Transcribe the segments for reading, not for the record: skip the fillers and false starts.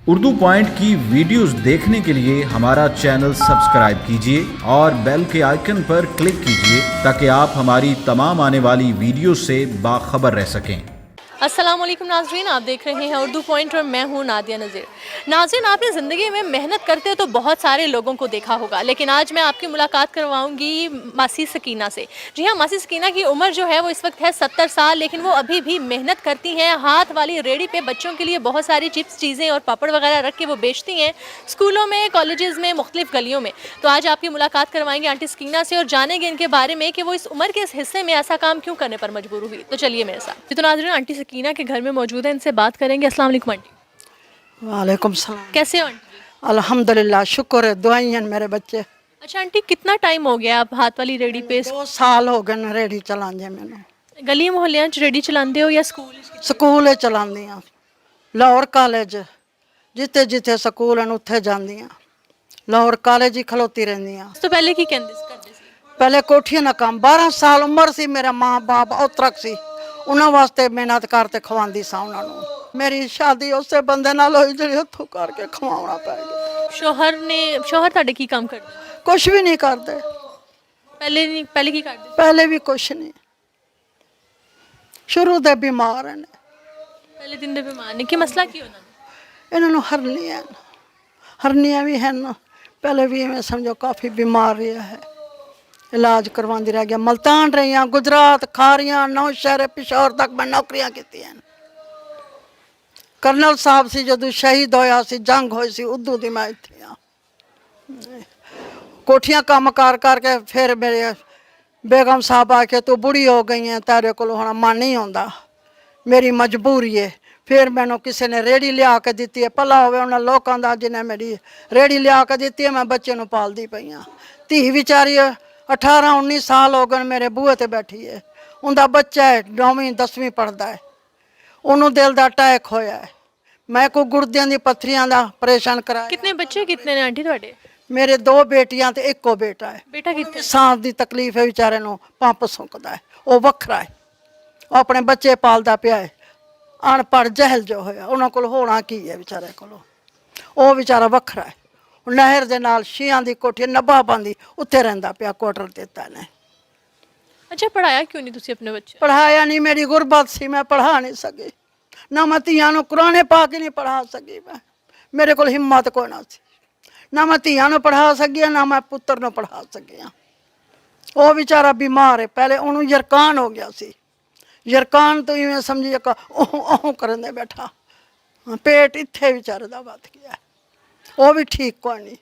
Urdu point की videos देखने के लिए हमारा चैनल सब्सक्राइब कीजिए और बेल के आइकन पर क्लिक कीजिए ताकि आप हमारी तमाम आने वाली वीडियो से बाखबर रह सकें। अस्सलाम वालेकुम नाज़रीन, आप देख रहे हैं उर्दू पॉइंट और मैं हूं नादिया नज़ीर। नाज़रीन, आपने ज़िंदगी में मेहनत करते तो बहुत सारे लोगों को देखा होगा, लेकिन आज मैं आपकी मुलाकात करवाऊंगी मासी सकीना से। जी हाँ, मासी सकीना की उम्र जो है वो इस वक्त है 70 साल, लेकिन वो अभी भी मेहनत करती हैं। हाथ वाली रेडी पे बच्चों के लिए बहुत सारी चिप्स चीज़ें और पापड़ वगैरह रख के वो बेचती हैं, स्कूलों में, कॉलेज़ में, मुख्तलिफ गलियों में। तो आज आपकी मुलाकात करवाएंगे आंटी सकीना से और जानेंगे इनके बारे में कि वो इस उम्र के इस हिस्से में ऐसा काम क्यों करने पर मजबूर हुई। तो चलिए मेरे साथ। तो नाज़रीन, आंटी सकीना के घर में मौजूद है, इनसे बात करेंगे। अस्सलाम वालेकुम आंटी। वालेकुम सलाम। कैसे हो आंटी? अल्हम्दुलिल्लाह, शुक्र है, दुआएं मेरे बच्चे। अच्छा आंटी, कितना टाइम हो गया आप हाथ वाली रेडी पे 2 साल हो गए ने रेडी चलांदे मैनू। गली मोहल्लियां च रेडी चलाते हो या स्कूल? स्कूल चलांदियां, लाहौर कॉलेज जिथे जिथे स्कूल हैं उत्थे जांदियां, लाहौर कॉलेज ही खलोती रहंदियां। तो पहले की करते सी? पहले कोठियां ना काम, 12 साल उम्र सी, मेरा माँ बाप औतरक सी, उन्हां वास्ते मेहनत करते खवांदी सा उन्हां नूं। मेरी शादी उसे बंदे नाल होई जिहड़ी हत्थों करके खवाउणा पै गया। शोहर ਤੁਹਾਡੇ ਕੀ ਕੰਮ ਕਰਦੇ? कुछ भी नहीं करते, पहले की करते? पहले भी कुछ नहीं, शुरू दे बीमार हैं। पहले दिन दे बीमार ने, की मसला की ਉਹਨਾਂ ਨੂੰ? ਇਹਨਾਂ ਨੂੰ ਹਰਨੀਆਂ ਵੀ ਹਨ, ਪਹਿਲੇ ਵੀ ਐਵੇਂ ਸਮਝੋ ਕਾਫੀ बीमार ਰਿਹਾ है, इलाज करवाती रह गया। मुल्तान रही, गुजरात, खारियां, नौशहर, पिशौर तक मैं नौकरियां कीतियां। करनल साहब से जदों शहीद होया सी, जंग होई सी, उदों दी मैं इत्थे आ। कोठियां काम कर करके फिर मेरे बेगम साहब आके तू बुढ़ी हो गई है, तेरे को हुण मन नहीं आउंदा, मेरी मजबूरी है। फिर मैनू किसी ने रेहड़ी लिया के दी है, भला होवे उन्होंने लोगों का जिन्हें मेरी रेहड़ी लिया के दी है, मैं बच्चे नूं पालदी पई हाँ। धी बेचारी 18-19 साल हो गए मेरे बूहे ते बैठी है, उनका बच्चा है 9वीं 10वीं पढ़ता है, उन्होंने दिल का अटैक होया है। मैं कोई गुर्दियां दी पत्थरियां दा ऑपरेशन कराया। कितने बच्चे कितने ने आंटी ਤੁਹਾਡੇ? मेरे 2 बेटियां ते 1 बेटा है। बेटा कितने? सांस की तकलीफ है, बेचारे नूं पंप सुकदा है, वो वखरा है, वो अपने बच्चे पालदा पिया है। अनपढ़ जहल जो होया उन्हां कोल होना की है, बेचारे कोल वो बेचारा वखरा है। नहर दे नाल शियां दी कोठी नवाबां दी उत्थे रहिंदा पिया, क्वार्टर दिता ने। अच्छा, पढ़ाया क्यों नहीं तुसी अपने बच्चे? पढ़ाया नहीं, मेरी गुरबत सी, मैं पढ़ा नहीं सकी ना। मैं तियां नूं कुराने पाक ही नहीं पढ़ा सकी, मैं मेरे कोल हिम्मत कोई ना सी, ना मैं तियां नूं पढ़ा सकी ना मैं पुत्र नूं पढ़ा सकी। वो बेचारा बीमार है, पहले उन्होंने यरकान हो गया सी, यरकान तो इवें समझिए ओह करन दे बैठा, पेट इत्थे बेचारे दा वध गया, वो भी ठीक कोई नहीं।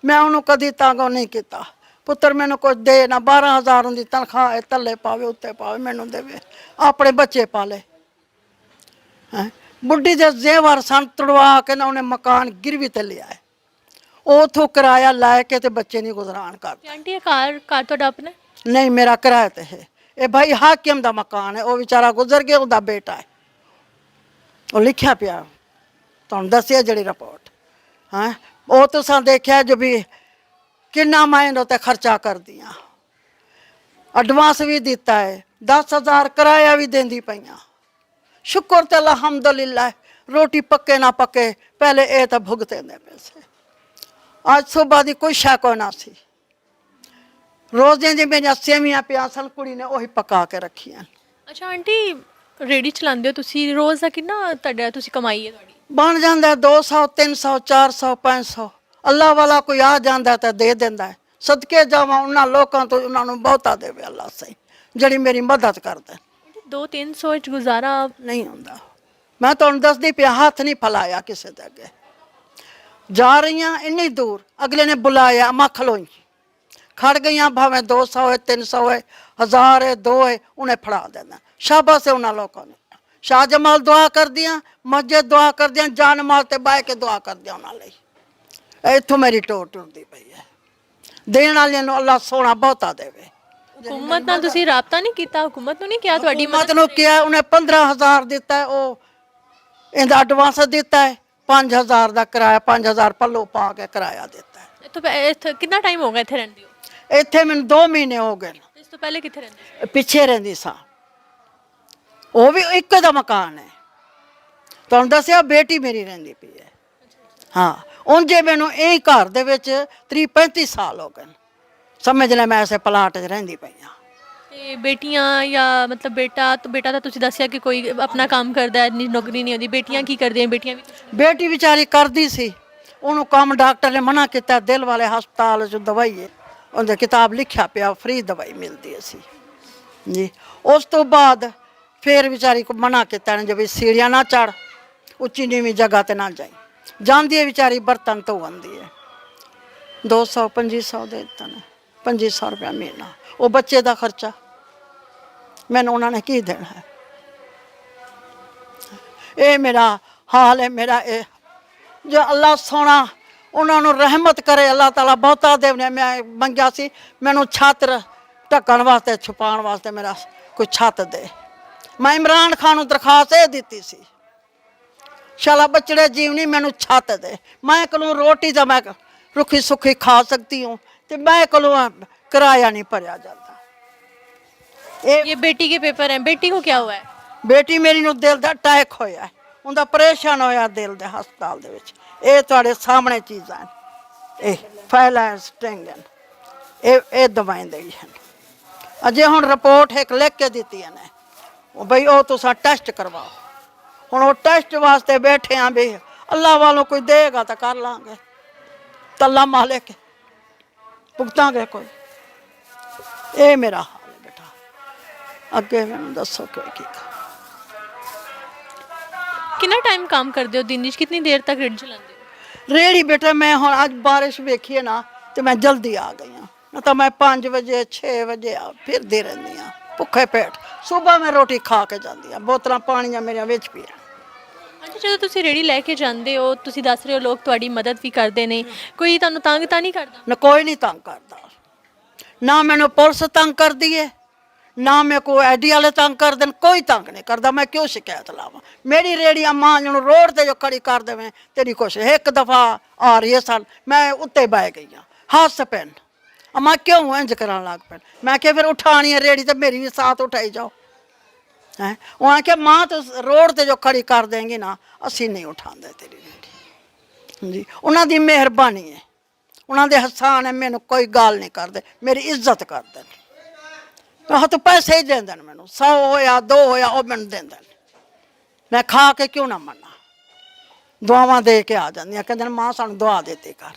मैं उन्होंने कदी तंग नहीं किया, पुत्र मैनू कुछ दे ना, 12,000 उनकी तनख्वाह है, तले पावे उत्ते पावे, मैनू देवे, अपने बच्चे पाले। बुढ़ी दे जेवर सन तुड़वा के ना उन्हें मकान गिरवी ते लिया है, उथों किराया लैके ते बच्चे नहीं गुजरान करते। आंटी, ये कार तो अपने नहीं, मेरा किराया ते है, ये भाई हाकिम दा मकान है, वो बेचारा गुजर गया, उसका बेटा है, वो लिखा पिया तुहानू दसिया जड़ी रिपोर्ट। हाँ, वो तुसां देखिया जो भी किन्ना मैं उत्ते खर्चा कर दियाँ, एडवांस भी दिता है, 10,000 किराया भी देंदी पईयां। शुक्र ते अल्हम्दुलिल्लाह, रोटी पक्के ना पक्के पहले ये तो भुगते दे पैसे। आज सुबह की कोई शै कोई ना सी, रोज़ियां जी मेरियां सेवियां पिया सन, कुड़ी ने वही पका के रखियां। अच्छा आंटी, रेडी चलाते हो तुसी, रोज़ दा किन्ना तुहाडा तुसी कमाई है तुहाडी? बन जाता 200 300 400 500, अल्लाह वाला कोई आ जाता तो दे देंदा है। सदके जावा उन्होंने लोगों तो उन्होंने बहुता देवे अल्लाह सही, जड़ी मेरी मदद करते। 200-300 गुजारा नहीं होंदा, मैं तुहानू दसदी पिया, हाथ नहीं फैलाया किसी दे अगे। जा रही हाँ इन्नी दूर, अगले ने बुलाया, अम्मा खलोई, खड़ गई, भावें 200 है 300 है 1000 है 2 है, उन्हें फड़ा देना। शाबाश है उन्होंने लोगों ने। शाहजमाल दुआ कर दिया, मस्जिद दुआ कर दिया, जान माल ते बह के दुआ कर दिया उन्होंने। इत्थों मेरी टोर टुरदी पई है, देण वाले नूं अल्लाह सोना बहुता देवे। हुकूमत नाल तुसी राबता नहीं कीता? हुकूमत नूं नहीं किया तुहाडी हुकूमत नूं किया, उन्हें 15,000 दिता है, वो इहदा एडवांस दिता है, 5,000 का किराया, 5,000 पल्लो पा के किराया दिता है। तो कितना टाइम हो गया इत्थे रहंदी हो? इत्थे मैनूं 2 महीने हो गए। इस तो पहले कित्थे रहंदे? पिछे रहिंदी सा, वो भी एक दा मकान है, तुहानू दसिया बेटी मेरी रहिंदी पई है। ਹਾਂ ਉਂਝੇ ਮੈਨੂੰ ਇਹ ਘਰ ਦੇ ਵਿੱਚ 30-35 ਸਾਲ ਹੋ ਗਏ ਨੇ। ਸਮਝ ਲੈ ਮੈਂ ਐਸੇ ਪਲਾਟ 'ਚ ਰਹਿੰਦੀ ਪਈ ਹਾਂ। ਤੇ ਬੇਟੀਆਂ ਜਾਂ ਮਤਲਬ ਬੇਟਾ ਤਾਂ ਤੁਸੀਂ ਦੱਸਿਆ ਕਿ ਕੋਈ ਆਪਣਾ ਕੰਮ ਕਰਦਾ ਹੈ, ਇੰਨੀ ਨੌਕਰੀ ਨਹੀਂ ਹੁੰਦੀ, ਬੇਟੀਆਂ ਕੀ ਕਰਦੀਆਂ? ਬੇਟੀਆਂ ਵੀ ਬੇਟੀ ਵਿਚਾਰੀ ਕਰਦੀ ਸੀ, ਉਹਨੂੰ ਕੰਮ ਡਾਕਟਰ ਨੇ ਮਨਾ ਕੀਤਾ, ਦਿਲ ਵਾਲੇ ਹਸਪਤਾਲ 'ਚ ਦਵਾਈ ਹੈ, ਉਹਦੇ ਕਿਤਾਬ ਲਿਖਿਆ ਪਿਆ ਫ੍ਰੀ ਦਵਾਈ ਮਿਲਦੀ ਸੀ ਜੀ। ਉਸ ਤੋਂ ਬਾਅਦ ਫਿਰ ਵਿਚਾਰੀ ਕੋ ਮਨਾ ਕੀਤਾ ਨੇ ਜੇ ਸੀੜੀਆਂ ਨਾ ਚੜ, ਉੱਚੀ ਨੀਵੀਂ ਜਗ੍ਹਾ ਤੇ ਨਾ ਜਾਈ। ਜਾਂਦੀ ਹੈ ਵਿਚਾਰੀ ਬਰਤਨ ਧੋਂਦੀ ਹੈ, 200-2500 ਦੇ ਦਿੱਤੇ ਨੇ, 2500 ਰੁਪਇਆ ਮਹੀਨਾ, ਉਹ ਬੱਚੇ ਦਾ ਖਰਚਾ ਮੈਨੂੰ ਉਹਨਾਂ ਨੇ ਕੀ ਦੇਣਾ ਹੈ। ਇਹ ਮੇਰਾ ਹਾਲ ਹੈ। ਮੇਰਾ ਇਹ ਜੋ ਅੱਲਾ ਸੋਹਣਾ ਉਹਨਾਂ ਨੂੰ ਰਹਿਮਤ ਕਰੇ, ਅੱਲਾਹ ਤਾਲਾ ਬਹੁਤਾ ਦੇਵਨੇ। ਮੈਂ ਮੰਗਿਆ ਸੀ ਮੈਨੂੰ ਛੱਤ ਢੱਕਣ ਵਾਸਤੇ, ਛੁਪਾਉਣ ਵਾਸਤੇ ਮੇਰਾ ਕੋਈ ਛੱਤ ਦੇ। ਮੈਂ ਇਮਰਾਨ ਖਾਨ ਨੂੰ ਦਰਖਾਸਤ ਇਹ ਦਿੱਤੀ ਸੀ, ਸ਼ਾਲਾ बचड़े जीवनी मैनू छत दे, मैं कोलों रोटी तो मैं रुखी सुखी खा सकती हूँ, तो मैं कोलों किराया नहीं भरिया जाता। ये बेटी के पेपर हैं, बेटी को क्या हुआ है? बेटी मेरी नूं दिल दा अटैक होया है, उनका ऑपरेशन होया दिल दे हस्पताल दे विच। ये तुहाडे सामने चीज़ां ये फैलाइन स्टिंगन ये दवाई दी हैं। अजे हुण रिपोर्ट एक लिख के दित्ती ने बई वो तुसां टेस्ट करवाओ। ਹੁਣ ਉਹ ਟੈਸਟ ਵਾਸਤੇ ਬੈਠੇ ਆਂ ਵੀ ਅੱਲਾ ਵਾਲੋਂ ਕੋਈ ਦੇਗਾ ਤਾਂ ਕਰ ਲਾਂਗੇ, ਤੱਲਾ ਮਾਲਿਕ ਭੁਗਤਾਂਗੇ ਕੋਈ। ਇਹ ਮੇਰਾ ਹਾਲ ਹੈ ਬੇਟਾ, ਅੱਗੇ ਮੈਨੂੰ ਦੱਸੋ ਕੀ कितना टाइम काम करते हो दिन? कितनी देर तक रेडी चलाते हो? रेड़ी बेटा मैं हुण अज बारिश वेखी है ना तो मैं जल्दी आ गई हाँ, ना तो मैं 5 वजे 6 वजे फिरदी रहंदी हाँ भुखे पेट। सुबह मैं रोटी खा के जाती हाँ, बोतलां पानियां मेरियां विच पईआं। अच्छा, ਜਦੋਂ ਤੁਸੀਂ ਰੇੜੀ ਲੈ ਕੇ ਜਾਂਦੇ ਹੋ, ਤੁਸੀਂ ਦੱਸ ਰਹੇ ਹੋ ਲੋਕ ਤੁਹਾਡੀ ਮਦਦ ਵੀ ਕਰਦੇ ਨੇ, ਕੋਈ ਤੁਹਾਨੂੰ ਤੰਗ ਤਾਂ ਨਹੀਂ ਕਰਦਾ? ना कोई नहीं तंग करता, ना मैनू पुलिस तंग करती है, ना मेरे को आईडी वाले तंग कर देन, कोई तंग नहीं करता। मैं क्यों शिकायत लावां? मेरी रेड़ी अम्मा जू रोड ते जो खड़ी कर देवें तेरी कोशिश। एक दफ़ा आ रही है सन मैं उत्ते बह गई हाँ, हस पैन अम्मा क्यों इंज करन लग पैन। मैं क्या फिर उठानी है रेड़ी तो मेरी भी साथ उठाई जाओ हैं। उन्हें क्या माँ तो रोड ते जो खड़ी कर देंगी ना, असी नहीं उठाते तेरी रेड़ी जी। उन्होंने मेहरबानी है, उन्होंने हसान है, मैनू कोई गाल नहीं करते, मेरी इज्जत करते हैं। तो पैसे ही देंदे मैनू, 100 होया 2 होया वो मैनू देंदे, मैं खा के क्यों ना मना। दुआवां दे के आ जांदियां, कहंदे मां सानू दुआ देती कर।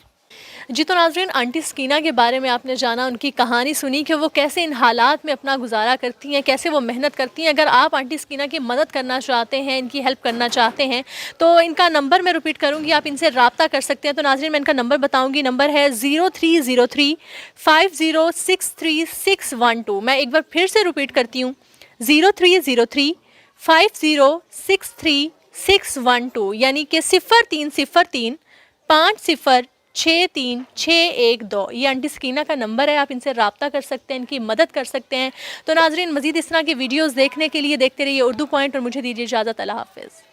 जी तो नाज़रीन, आंटी सकीना के बारे में आपने जाना, उनकी कहानी सुनी कि वो कैसे इन हालात में अपना गुजारा करती हैं, कैसे वो मेहनत करती हैं। अगर आप आंटी सकीना की मदद करना चाहते हैं, इनकी हेल्प करना चाहते हैं, तो इनका नंबर मैं रिपीट करूँगी, आप इनसे रब्ता कर सकते हैं। तो नाज़रीन मैं इनका नंबर बताऊँगी, नंबर है 0303 5063 मैं एक बार फिर से रिपीट करती हूँ, 0303 5063 यानी कि 0303 5063 ये आंटी सकीना का नंबर है। आप इनसे रब्ता कर सकते हैं, इनकी मदद कर सकते हैं। तो नाजरीन, मज़ीद इस तरह की वीडियोज़ देखने के लिए देखते रहिए उर्दू पॉइंट और मुझे दीजिए इजाज़त। अल्लाह हाफ़िज़।